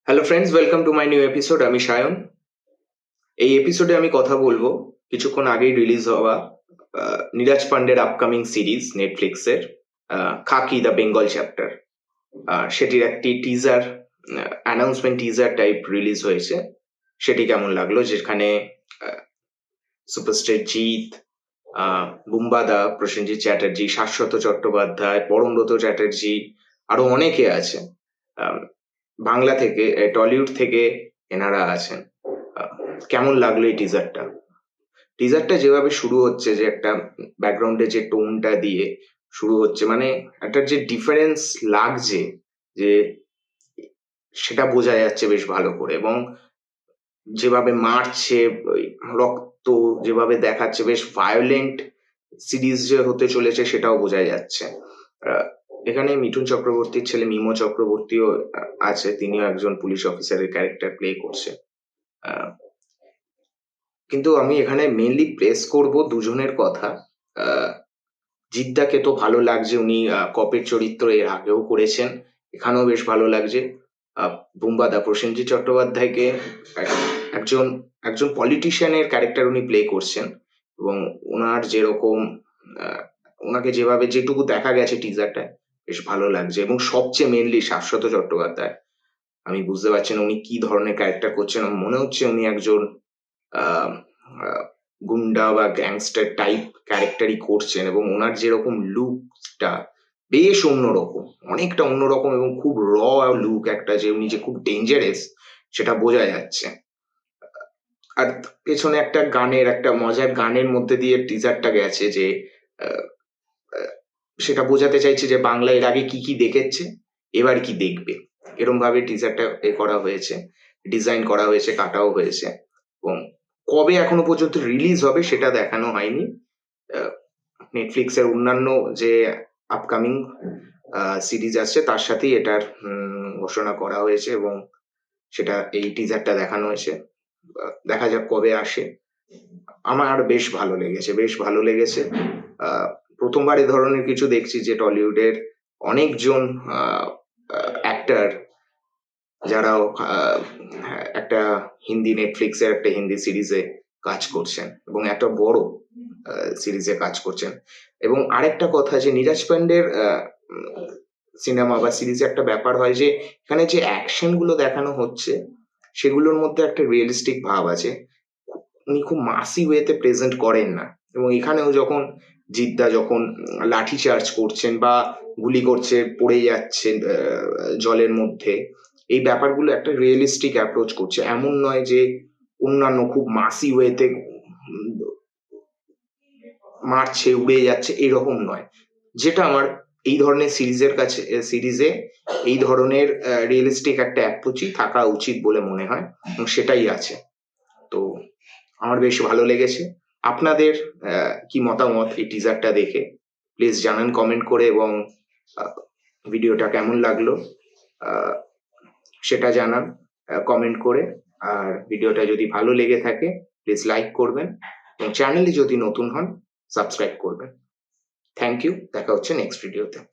Hello friends, welcome to my new episode. আমি সায়ন। এই এপিসোডে আমি কথা বলবো কিছুক্ষণ আগেই রিলিজ হওয়া নীরাজ পান্ডের আপকামিং সিরিজ নেটফ্লিক্সের খাকি দ্য বেঙ্গল চ্যাপ্টার। সেটির একটি teaser, announcement teaser type release হয়েছে। সেটি কেমন লাগলো, যেখানে সুপারস্টার জিৎ, বুম্বাদা, প্রসেনজিৎ চ্যাটার্জি, শাশ্বত চট্টোপাধ্যায়, পরমব্রত চ্যাটার্জি, আরো অনেকে আছে। বাংলা থেকে, টলিউড থেকে এনারা আছেন। কেমন লাগলো এই টিজারটা? টিজারটা যেভাবে শুরু হচ্ছে, যে একটা ব্যাকগ্রাউন্ডে যে টোনটা দিয়ে শুরু হচ্ছে, মানে একটা যে ডিফারেন্স লাগছে, যে সেটা বোঝা যাচ্ছে বেশ ভালো করে। এবং যেভাবে মারছে, ওই রক্ত যেভাবে দেখাচ্ছে, বেশ ভায়োলেন্ট সিরিজ যে হতে চলেছে সেটাও বোঝা যাচ্ছে। এখানে মিঠুন চক্রবর্তীর ছেলে মিমো চক্রবর্তীও আছে, তিনিও একজন পুলিশ অফিসারের ক্যারেক্টার প্লে করছে। কিন্তু আমি এখানে মেইনলি প্রেস করব দুজনের কথা। জিদ্দাকে তো ভালো লাগছে, উনি কপের চরিত্র এর আগেও করেছেন, এখানেও বেশ ভালো লাগছে। বুম্বাদা প্রসেনজিৎ চট্টোপাধ্যায়কে একজন একজন পলিটিশিয়ানের ক্যারেক্টার উনি প্লে করছেন, এবং ওনার যেরকম ওনাকে যেভাবে যেটুকু দেখা গেছে টিজারটায় বেশ ভালো লাগছে। এবং সবচেয়ে মেনলি শাশ্বত চট্টোপাধ্যায়, আমি বুঝতে পারছি না উনি কি ধরনের ক্যারেক্টার করছেন। আমার মনে হচ্ছে উনি একজন আহ, আহ, গুন্ডা বা গ্যাংস্টার টাইপ ক্যারেক্টারই করছেন, এবং ওনার যেরকম লুকটা বেশ অন্যরকম, অনেকটা অন্যরকম, এবং খুব র লুক একটা, যে উনি যে খুব ডেঞ্জারাস সেটা বোঝা যাচ্ছে। আর পেছনে একটা গানের, একটা মজার গানের মধ্যে দিয়ে টিজারটা গেছে, যে আহ, আহ, সেটা বোঝাতে চাইছে যে বাংলা এর আগে কি কি দেখেছে, এবার কি দেখবে, এরকম ভাবে টিজারটা করা হয়েছে, ডিজাইন করা হয়েছে, কাটাও হয়েছে। এবং কবে এখনো পর্যন্ত রিলিজ হবে সেটা দেখানো হয়নি। নেটফ্লিক্সের অন্যান্য যে আপকামিং সিরিজ আসছে তার সাথেই এটার ঘোষণা করা হয়েছে, এবং সেটা এই টিজারটা দেখানো হয়েছে। দেখা যাক কবে আসে। আমার বেশ ভালো লেগেছে, বেশ ভালো লেগেছে। প্রথমবার এ ধরনের কিছু দেখছি, যে টলিউডের অনেকজন অ্যাক্টর, যারা একটা হিন্দি নেটফ্লিক্সের একটা হিন্দি সিরিজে কাজ করছেন, এবং একটা বড় সিরিজে কাজ করছেন। এবং আরেকটা কথা, যে নীরাজ পান্ডের সিনেমা বা সিরিজে একটা ব্যাপার হয়, যে এখানে যে অ্যাকশন গুলো দেখানো হচ্ছে সেগুলোর মধ্যে একটা রিয়েলিস্টিক ভাব আছে। উনি খুব মাসি ওয়েতে প্রেজেন্ট করেন না। এবং এখানেও যখন জিদ্দা যখন লাঠি চার্জ করছেন বা গুলি করছে, পড়ে যাচ্ছে জলের মধ্যে, এই ব্যাপারগুলো একটা রিয়েলিস্টিক অ্যাপ্রোচ করছে। এমন নয় যে অন্যান্য খুব মাসি ওয়েতে মারছে, উড়ে যাচ্ছে, এরকম নয়। যেটা আমার এই ধরনের সিরিজে এই ধরনের রিয়েলিস্টিক একটা অ্যাপ্রোচই থাকা উচিত বলে মনে হয়, এবং সেটাই আছে। তো আমার বেশ ভালো লেগেছে। আপনাদের কি মতামত এই টিজারটা দেখে? প্লিজ জানান কমেন্ট করে, এবং ভিডিওটা কেমন লাগলো সেটা জানান কমেন্ট করে। আর ভিডিওটা যদি ভালো লেগে থাকে প্লিজ লাইক করবেন, এবং চ্যানেলে যদি নতুন হন সাবস্ক্রাইব করবেন। থ্যাংক ইউ, দেখা হচ্ছে নেক্সট ভিডিওতে।